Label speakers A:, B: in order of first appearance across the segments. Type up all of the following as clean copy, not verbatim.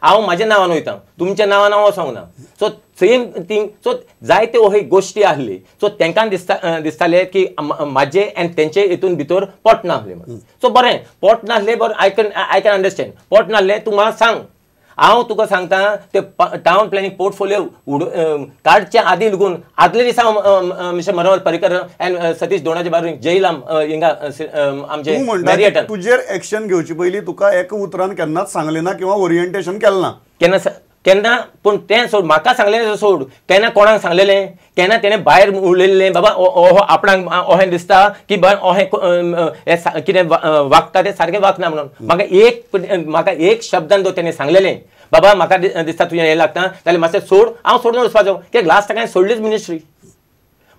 A: हांव म्हाज्या नांवान वयता, तुमच्या नांवान हांव वचोंक ना. So same thing. सो जायते अशी गोश्टी आसली. सो तांकां दिसतालें की म्हाजे आनी तेंचे हितून भितर पटना आसलें म्हणून. सो बरें, पट नासलें, बरें, आय कॅन अंडरस्टँड. पट नासलें तूं म्हाका सांग, हांव तुका सांगता ते टावन प्लॅनिंग पोर्टफोलियो काडच्या आदीं लागून आदले दिसा मिस्टर मनोहर पर्रीकर आनी सतीश दोनाचे बाजून जैलाम हिंगा आमचे मॅरियटान
B: तुजेर एक्शन घेवची पयलीं तुका एका उतरान केन्नाच सांगलें ना किंवा ओरिएंटेशन केलें ना
A: केन्ना. पूण तें सोड, म्हाका सांगलें सोड, केन्ना कोणाक सांगलेलें, केन्ना तेणें भायर उलयल्लें बाबा ओहो आपणाक अहें दिसता की अहें कितें वागता तें सारकें वागना म्हणून. म्हाका एक शब्दान तो तेणें सांगलेलें बाबा म्हाका दिसता तुजें हें लागता जाल्यार मातशें सोड, हांव सोडून वचपाचो. कित्याक लास्ट हांवें सोडलीच मिनिस्ट्री.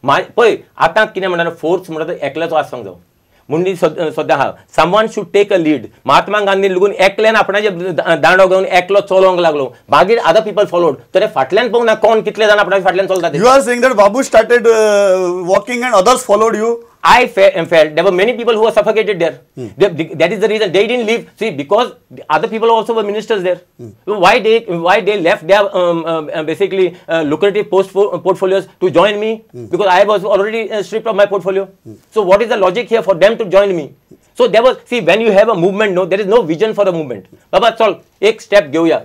A: पळय आतां कितें म्हणटा फोर्स म्हणटा तो एकलोच वाचपाक जाय म्हणून सद्या आहा. Someone should take a lead. Mahatma Gandhi लागून एकल्यान आपणाचे दांडो घेवन एकलो चलोवंक लागलो, मागीर अदर पीपल फॉलोड. तर फाटल्यान पळोवंक ना कोण कितले जाण आपणाच्या फाटल्यान चलतात.
B: You are saying that Babu started walking and others followed you.
A: I felt there were many people who were suffocated there. That is the reason they didn't leave. See, because other people also were ministers there. Why they left their basically lucrative portfolios to join me? Because I was already stripped of my portfolio. So what is the logic here for them to join me? So there was, see, when you have a movement, no, there is no vision for a movement. Baba, चल एक step घेऊया.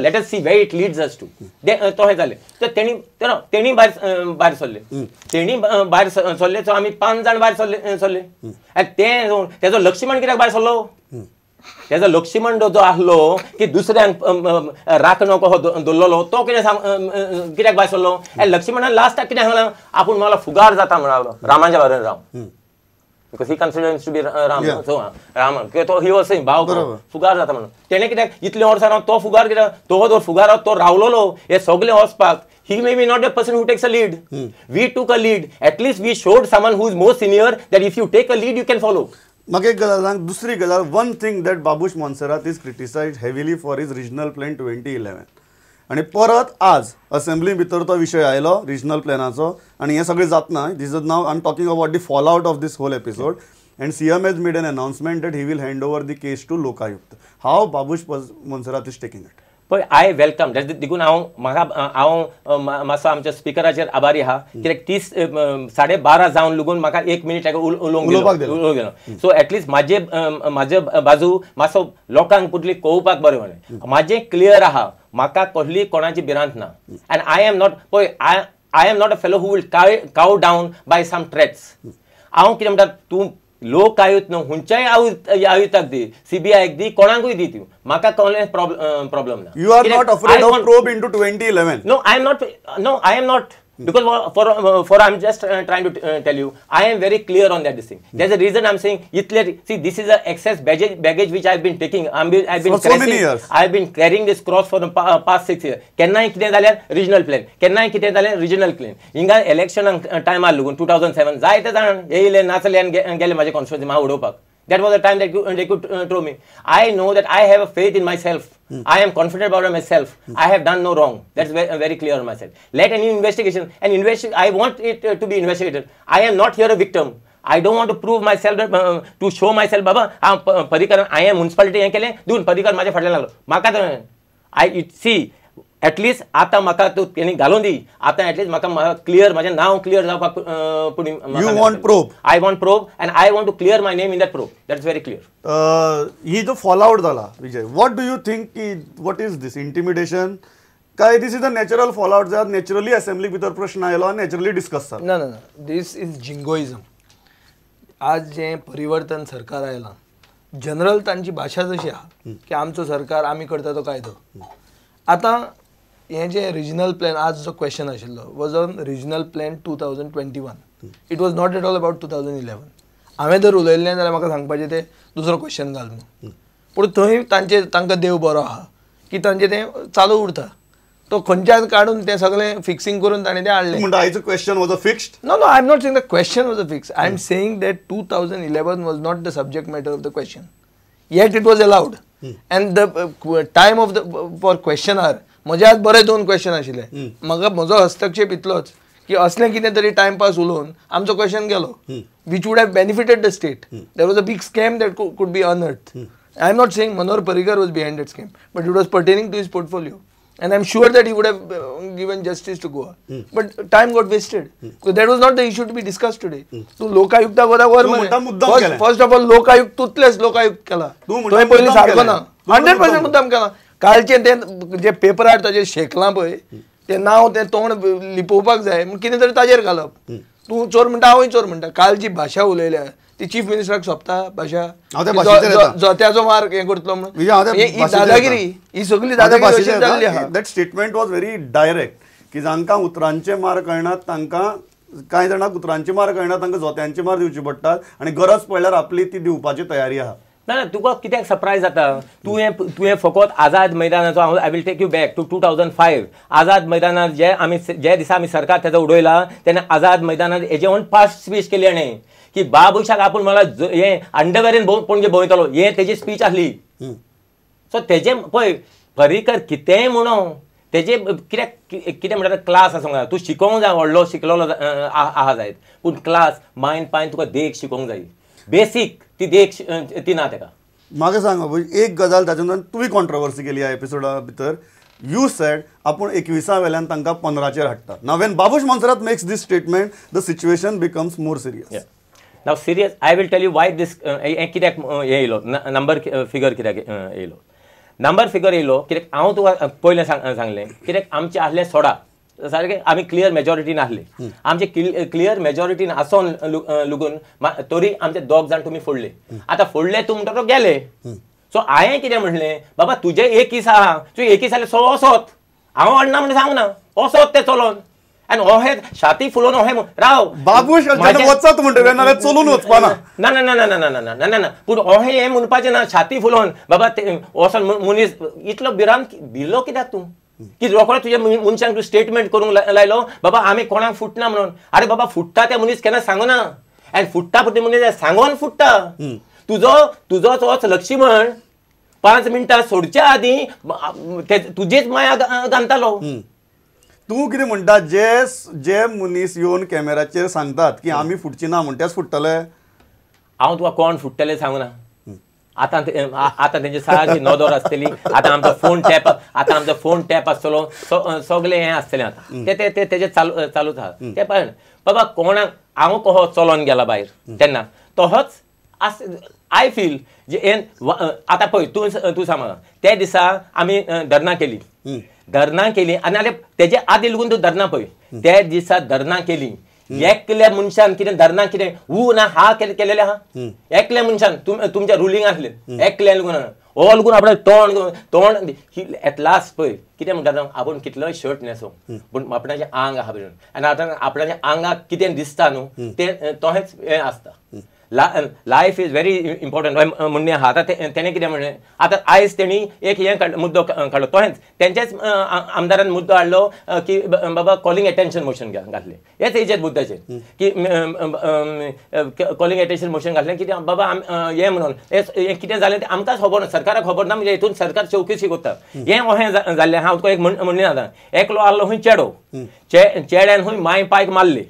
A: Let us see where it leads us to. तो हे झाले. तर तेणी भायर सरले. सो आम्ही 5 जाण भायर सरले. आणि तेजो लक्ष्मण कित्याक भायर सरलो? तेजो लक्ष्मण जो आसलो की दुसऱ्यांक राख नको दवरलेलो तो कित्याक भायर सरलो? लक्ष्मणान लास्टाक कितें सांगलें? आपूण मला फुगार जाता म्हणलो रामाच्या Warren Rao. Because he considered to be Ram. Yeah. So Ram, he was saying, "Bao fugar jata म्हणून." तेणे कित्याक इतले वर्सां तो फुगार कित्याक तो जर फुगार तो रावलोलो हे सगळे वचपाक. He may be not a person who takes a lead. We took a lead. At least we showed someone who is more senior that if you take a lead, you can follow.
B: म्हाका एक गजाल सांग, दुसरी गजाल, one thing that Babush Monserrat is criticized heavily for his regional plan 2011. आणि परत आज assembly भितर तो विशय आयलो रिजनल प्लॅनाचो आणि हे सगळें जातना this is now I am talking about the fall out of this whole episode and CM has made an announcement that he will hand over the case to Lokayukt. How Babush Monserrat is taking it?
A: पण I welcome देखून हांव मातसो आमच्या स्पिकराचेर आभारी आहा कित्याक 12:30 जावन लागून म्हाका 1 मिनीट उलोवंक गेलो. सो एटलीस्ट म्हाजे बाजू मातसो लोकांक पुटली कळोवपाक बरें म्हणलें. म्हाजें क्लियर आहा, म्हाका कसली कोणाची भिरांत ना. And I am not a fellow who will cow down by some threats. हांव कितें म्हणटा, तूं लोकायुक्त न्हू हुंच्याय आयुक्ताक दी, CBIक दी, कोणाकूय दी, तूं म्हाका कसलें प्रॉब्लम ना.
B: You are not afraid of probe into 2011?
A: No, I am not. Because I'm just trying to tell you, I am very clear on that thing. There's a reason I'm saying, see, this is a excess baggage which I've been taking. I've been
B: for so many years.
A: I've been carrying this cross for the past 6 years. Kenna kite dalyan regional plan. Kenna kite dalyan regional plan. Inga election time alugun 2007. Zaite zan yeile nasale and gele maje constituency ma udopak. That was the time that they could throw me. I know that I have a faith in myself. I am confident about myself. I have done no wrong. That's very clear on myself. Let any investigation, I want it to be investigated. I am not here a victim. I don't want to prove myself, to show myself, Baba, Parrikar, I am municipality, doon Parrikar maje fatlan laglo. Maka see, at least आता म्हाका तू तेणी घालून दी. आता at least म्हाका clear माझे नाव clear जावपाक पुढे.
B: You want probe?
A: I want probe and I want to clear my name in that probe. That's very clear.
B: ही जो fallout झाला विजय, what do you think? What is this intimidation? काय this is a natural fallout that naturally assembly भितर प्रश्न आयलो and naturally discuss जाला?
C: No. This is jingoism. आज जे परिवर्तन सरकार आयला, जनरल तांची भाषा जशी आहा की आमचो सरकार आमी करता तो कायदो. आता हे जे रिजनल प्लॅन आज जो क्वेश्चन आशिल्लो was on regional plan 2021. It was not at all about 2011. हांवें जर उलयल्लें जाल्यार म्हाका सांगपाचें तें दुसरो क्वेश्चन घाल म्हणून. पूण थंय तांकां देव बरो आहा की तांचें तें चालू उरता. तो खंयच्यान काडून तें सगळें फिक्सिंग करून ताणें तें हाडलें.
B: म्हणटा आयचो question was a fixed?
C: No, I am not saying the question was a fix. I am saying that 2011 was not the subject matter of the question. Yet it was allowed. And the time of the for question hour म्हजे आज बरे 2 question आशिल्ले. म्हाका म्हजो हस्तक्षेप इतलोच की असलें कितें तरी टायमपास उलोवन आमचो क्वेश्चन गेलो, which would have benefited the state. There was a big scam that could be unearthed. I am not saying Manohar Parrikar was behind that scheme, but it was pertaining to his portfolio. And I am sure that he would have given justice to Goa. But time got wasted. So that was not the issue to be discussed today. तू लोकायुक्ता बरोबर म्हणे. First of all, लोकायुक्त तुतलेच लोकायुक्त केला. तो पयलीं सारको ना. 100% मुद्दाम केला. कालचे ते जे पेपर आर्ट ताजेर शेकला पळय ते नांव ते तोंड लिपोवपाक जाय म्हण कितें तरी ताजेर घालप. तूं चोर म्हणटा हांवूय चोर म्हणटा. काल जी भाशा उलयल्या ती चीफ मिनिस्टराक सोंपता भाशा जोत्याचो मार्क हे करतलो म्हणून ही दादागिरी ही सगळी दादागिरी अशी जाल्ली आहा.
B: That statement was very direct की जांकां उतरांचे मार कळनात तांकां कांय जाणांक उतरांचे मार कळनात तांकां जोत्यांचे मार दिवचे पडटात आनी गरज पडल्यार आपली ती दिवपाची तयारी आहा.
A: ना तुका कित्याक सरप्रायज जाता तुवें फकत आझाद मैदानाचो I will take you back to 2005 आझाद मैदानात जे दिसा आमी सरकार तेजो उडयला तेन्ना आझाद मैदानात हेजे ओन फास्ट स्पीच केली आनी की बाबूशाक आपूण मला हे अंडरवेरीन पणजे भोंवयतलो हे तेजी स्पीच आसली. सो तेजे पळय पर्रीकर कितेंय म्हणो तेजे कितें म्हणटा क्लास आसूंक जाय. तूं शिकोवंक जाय व्हडलो शिकलेलो आहा जायत पूण क्लास मायंड पायन तुका देख शिकोवंक जाय. बेसीक ती देख ती ना तेका.
B: म्हाका सांग एक गजाल तातूंत तुवें कॉन्ट्रोवर्सी केली ह्या एपिसोडा भितर. यू सेड आपूण 21 वेल्यान तांकां 15चेर हाडटा. Now when Babush Monserrate makes this statement the situation becomes more serious.
A: Now serious, I will tell you why this कित्याक हे येयलो नंबर फिगर कित्याक येयलो. नंबर फिगर येयलो कित्याक हांव तुका पयलें सांगलें कित्याक आमचे आसले सोडा सारकें आमी क्लियर मेजॉरिटीन आसले. आमचे क्लियर मेजॉरिटीन आसोन लगून तरी आमचे दोग जाण तुमी फोडले. आतां फोडले तूं म्हणटा तो गेले. सो हांवें कितें म्हणलें बाबा तुजे एक दीस आहा तुवें एक दीस जाल्यार सो वसोत हांव हाडना म्हणून सांगना वसोत ते चलोन आनी अहे छाती फुलोवन अहे राव
B: बाबूश वचत म्हणटा नाल्यार चलून वचपाना.
A: ना ना ना ना ना ना ना ना ना पूण अहे हें म्हणपाचें ना छाती फुलोवन बाबा वचोन मनीस इतलो भिलो कित्याक तूं की रोखडो तुज्या मनशांक तूं स्टेटमेंट करूंक लायलो बाबा आमी कोणाक फुटना म्हणून. आरे बाबा फुट्टा ते मनीस केन्ना सांगना आनी फुट्टा ते मनीस सांगोन फुट्टा. तुजो तोच लक्ष्मण 5 मिनटां सोडच्या आदीं तुजीच माया घालतालो.
B: तूं कितें म्हणटा जे मनीस येवन कॅमेराचेर सांगतात की आमी फुटची ना म्हणटाच फुट्टले.
A: हांव तुका कोण फुट्टले सांगना. आतां तेंची सारकी नदर आसतली. आतां आमचो फोन टॅप आसतलो सगळें हें आसतलें आतां ते तेजें चालूच आहा. ते पळय बाबा कोणाक हांव कसो चलोन गेला भायर तेन्ना तोच आय फील जे आतां पळय तूं सांग त्या दिसा आमी धरना केली आनी जाल्यार तेजे आदी लगून तूं धरना पळय त्या दिसा धरना केली. एकल्या मनशान कितें धरना कितें ना हा केलेलें आहा. एकल्या मनशान तुमच्या रुलींग आसलें एकल्यान लगून हो लगून आपणें तोंड एट लास्ट पळय कितें म्हणटा आपूण कितलोय शर्ट न्हेसो पूण आपणाचें आंग आहा भितर आनी आतां आपणाच्या आंगाक कितें दिसता न्हू तें तोहेंच हें आसता. लायफ इज व्हेरी इम्पॉर्टंट म्हणणें आहा. आतां तेणें कितें म्हणलें आतां आयज तेणी एक हें मुद्दो काडलो तोहेंच तेंच्याच आमदारान मुद्दो हाडलो की बाबा कॉलिंग एटेन्शन मोशन घातलें. हेच हेजेच मुद्द्याचेर की कॉलिंग एटेन्शन मोशन घातलें कितें बाबा हें म्हणून हें कितें जालें तें आमकांच खबर ना सरकाराक खबर ना म्हणजे हितून सरकार चवकशी करता. हें अहें जाल्लें हांव तुका एक म्हणलें आतां एकलो आहलो खंय चेडो चेड्यान खंय माय पायक मारले.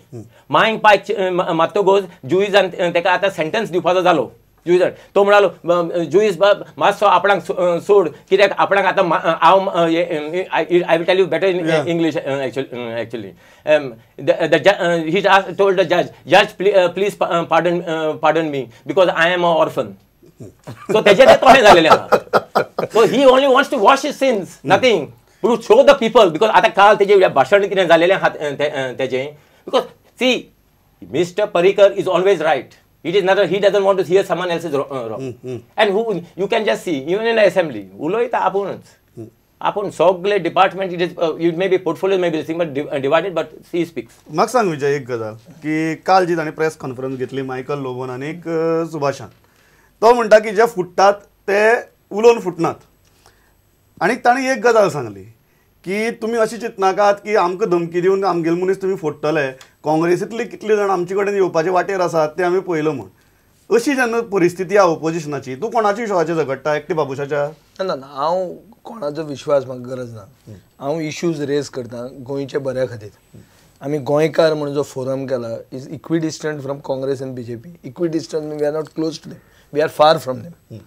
A: मायंक पायक मारतकूच जुईजान तेका आतां सेंटेन्स दिवपाचो जालो. जुईजान तो म्हणलो जुईज मातसो आपणाक सोड कित्याक आपणाक आतां हांव I will tell you better in English actually he told the जज please pardon me because I am a orphan. So तेजें तोहें जालेलें आहा. So he only wants to wash his sins nothing to show the people because आतां काल तेजें भाशण कितें जालेलें आहा तेजें because see Mr. Parrikar is always right. It is not he doesn't want to hear someone else's wrong. And who you can just see even in the assembly uloita apun sogle department it may be portfolio may be thing but divided but he speaks.
B: म्हाका सांग विजय एक गजाल की काल जी ताणें press conference घेतली Michael low bun आनी सुभाषान तो म्हणटा की जे फुटतात ते उलोवन फुटनात आनी ताणें एक गजाल सांगली की तुमी अशी चिंतनाकात की आमकां धमकी दिवन आमगेले मनीस तुमी फोडटले. काँग्रेसींतले कितले जाण आमचे कडेन येवपाचे वाटेर आसात ते आमी पळयलो म्हण. अशी जेन्ना परिस्थिती आहा ओपोजिशनाची तूं कोणाच्या विश्वासाचेर झगडटा एकटे बाबूशाच्या?
C: ना ना हांव कोणाचो विश्वास म्हाका गरज ना. हांव इश्यूज रेज करता गोंयच्या बऱ्या खातीर. आमी गोंयकार म्हणून जो फोरम केला is equidistant from Congress and BJP. Equidistant we are not close to them we are far from them.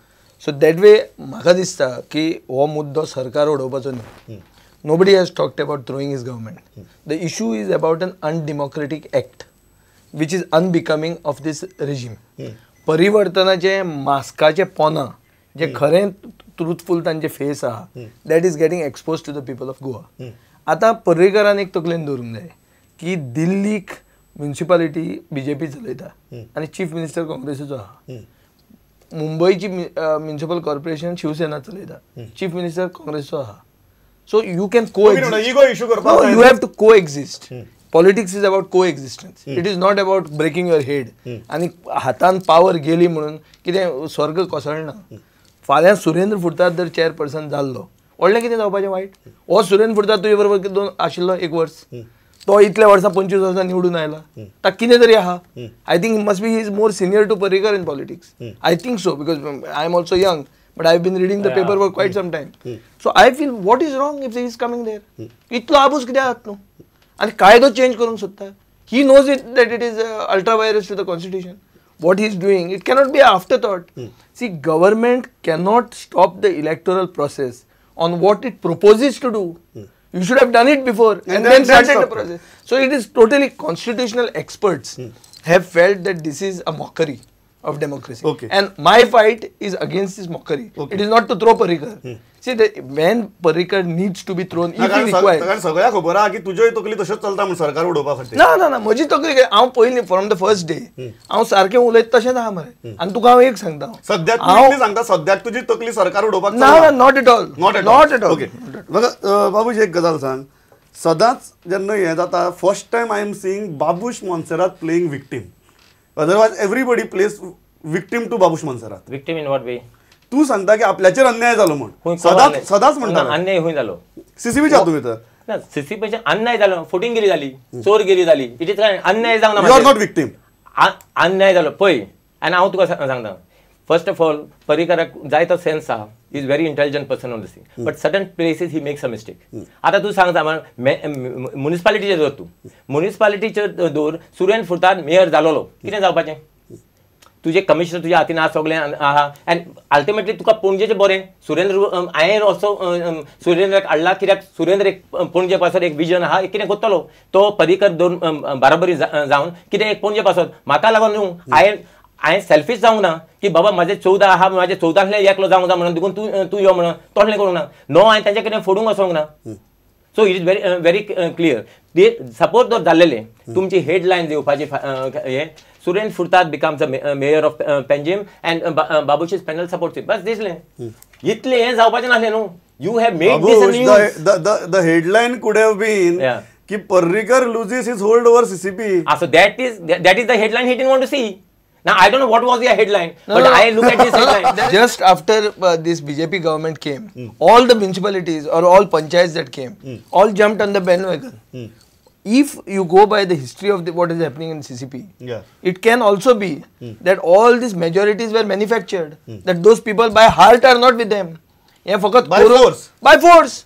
C: So that way म्हाका दिसता की हो मुद्दो सरकार उडोवपाचो न्ही. Nobody has talked about throwing his government. The issue is about an undemocratic act which is unbecoming of this regime. परिवर्तनाचे मास्काचे पोना जे खरें ट्रुथफूल तांचे फेस आहा that is getting exposed to the people of Goa. आतां पर्रीकरान एक तकलेन दवरूंक जाय की दिल्लीक म्युन्सिपालिटी BJP चलयता आनी चीफ मिनिस्टर काँग्रेसीचो आहा. मुंबयची म्युन्सिपल कॉर्पोरेशन शिवसेना चलयता, चीफ मिनिस्टर काँग्रेसचो आहा. So you can co you have to coexist. Politics is about coexistence. It is not about breaking your head आनी हातान पावर गेली म्हणून कितें स्वर्ग कोसळना. फाल्यां सुरेंद्र फुर्ताद जर चेअरपर्सन जाल्लो व्हडलें कितें जावपाचें वायट. हो सुरेंद्र फुर्ताद तुजे बरोबर दोन आशिल्लो 1 वर्स, तो इतल्या वर्सां 25 वर्सां निवडून आयला, ताका कितें तरी आहा. I think must be he is more senior to Parrikar in politics. I think so because I am also young but I have been reading the paper for quite some time. So I feel what is wrong if he is coming there. इतलो abuse कित्याक आहात न्हू आनी कायदो change करूंक सोदता. He knows it that it is ultra vires to the constitution. What he is doing, it cannot be an afterthought. See, government cannot stop the electoral process on what it proposes to do. You should have done it before and then started the process. So it is totally constitutional experts have felt that this is a mockery of democracy.
B: Okay.
C: And my fight is against this mockery.
B: Okay.
C: It is not to throw Parrikar. See, when Parrikar needs to be thrown, if he requires.
B: सगळ्या खबर आहा की तुज्योय तकली तशेंच चलता म्हण सरकार उडोवपा खातीर.
C: ना म्हजी तकली हांव पयलीं फ्रॉम द फर्स्ट डे हांव सारकें उलयता तशेंच आहा मरे. आनी तुका हांव एक सांगता,
B: सद्याक तूं सांगता सद्याक तुजी तकली सरकार उडोवपाक
C: ना not at all.
B: Not at all. Okay बघा बाबूजी एक गजाल सांग. सदांच जेन्ना हें जाता first time I am seeing Babush Monserrate playing victim. Otherwise everybody plays victim to Babush Monserrate.
A: Victim in what way?
B: तू सांगता की आपल्याचेर अन्याय जालो म्हण सदांच म्हणटा.
A: अन्याय खूंय जालो?
B: CCBच्या तुमी तर
A: ना CCBचे अन्याय जालो, फुटींग गेली जाली, चोर गेली जाली. इट इज काय अन्याय जावंक ना.
B: You are not victim.
A: अन्याय जालो पळय. आनी हांव तुका सांगता, फर्स्ट ऑफ ऑल पर्रीकाराक जाय तो सेन्स आहा. Is very intelligent person on the scene but certain places he makes a mistake. आतां तूं सांगता म्युनिसिपालिटीचेर दवर, तूं म्युनिसिपालिटीचेर दवर सुरेंद्र फुर्ताद मेयर जालोलो, कितें जावपाचें? तुझे कमिशनर तुझ्या हातीन आज सगळें आहा एंड अल्टिमेटली तुका पणजेचें बरें. सुरेंद्र हांवें असो सुरेंद्राक हाडला कित्याक सुरेंद्र एक पणजे पासत एक विजन आहा, कितें करतलो तो. पर्रीकर दोन बाराबरी जावन कितें एक पणजे पासत म्हाका लागून न्हू. हांवें सेल्फीश जावंक ना की बाबा म्हाजे 14 आहा, म्हाजे 14तले एकलो जावंक ना म्हणून देखून तूं यो म्हणून तसलें करूंक ना. नो हांवें तांचे कडेन फोडूंक वचोंक ना. So it is very clear. ते सपोज जर जाल्लेले तुमची हेडलायन येवपाची हे Surendra Furtado becomes the mayor of Panjim and Babush's panel supports. बस दिसलें. इतलें हें जावपाचें नासलें न्हू. You have made this news.
B: The headline could have been की Parrikar loses his hold over CCP.
A: So that is the headline he didn't want to see. Now I don't know what was the headline, but I look at this headline.
C: Just after this BJP government came, all the municipalities or all panchayats that came, all jumped on the bandwagon. If you go by the history of what is happening in CCP, it can also be that all these majorities were manufactured. That those people by heart are not with them. Yeah, फकत
B: by force.
C: By force.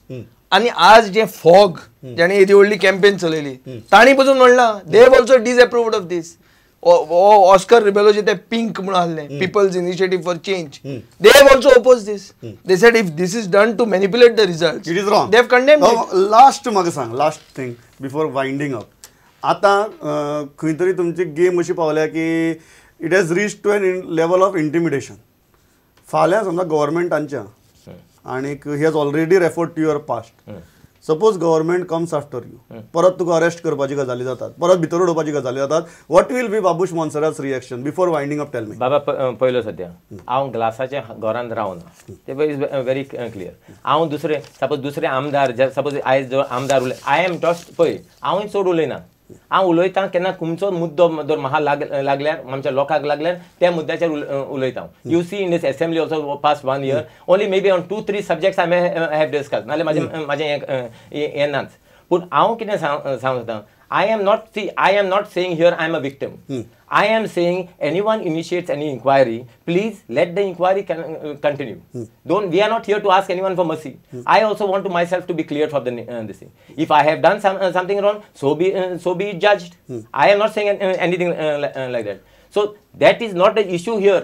C: आणि आज जे fog ज्याने येदी व्हडली campaign चलयली ताणी पसून म्हणला they have also disapproved of this. Oscar रिबेलोचे ते पिंक म्हणून आसलें People's Initiative for Change. They have also oppose this. They said if this is done to manipulate the results
B: it is wrong.
C: They have condemned it.
B: Last म्हाका सांग, last thing before winding up. आतां खंय तरी तुमची game अशी पावल्या की it has reach to an level of intimidation. फाल्यां समजा गव्हर्मेंटांच्या आनीक ही has already referred to your past. Suppose government comes after you, परत तुका अरेस्ट करपाची गजाली जातात, परत भितर उडोवपाची गजाली जातात. What will be Babush Monserrate reaction before winding up? Tell me.
A: बाबा पयलो सद्या हांव ग्लासाच्या घरांत रावना. ते इज व्हेरी क्लियर. हांव दुसरे सपोज दुसरे आमदार सपोज आयज जो आमदार उलय आय एम जस्ट पळय हांवूय चड उलयना. हांव उलयतां केन्ना तुमचो मुद्दो जर म्हाका लागल्यार आमच्या लोकांक लागल्यार त्या मुद्द्याचेर उलयता. You see in this assembly also past 1 year only may be on 2-3 subjects I have discuss. नाल्यार म्हाजें हें नाच. पूण हांव कितें सांगता, I am not saying here I am a victim. I am saying anyone initiates any inquiry, please let the inquiry continue. We are not here to ask anyone for mercy. I also want to myself to be cleared for this thing. If I have done something wrong, so be it judged. I am not saying anything like that. So that is not the issue here.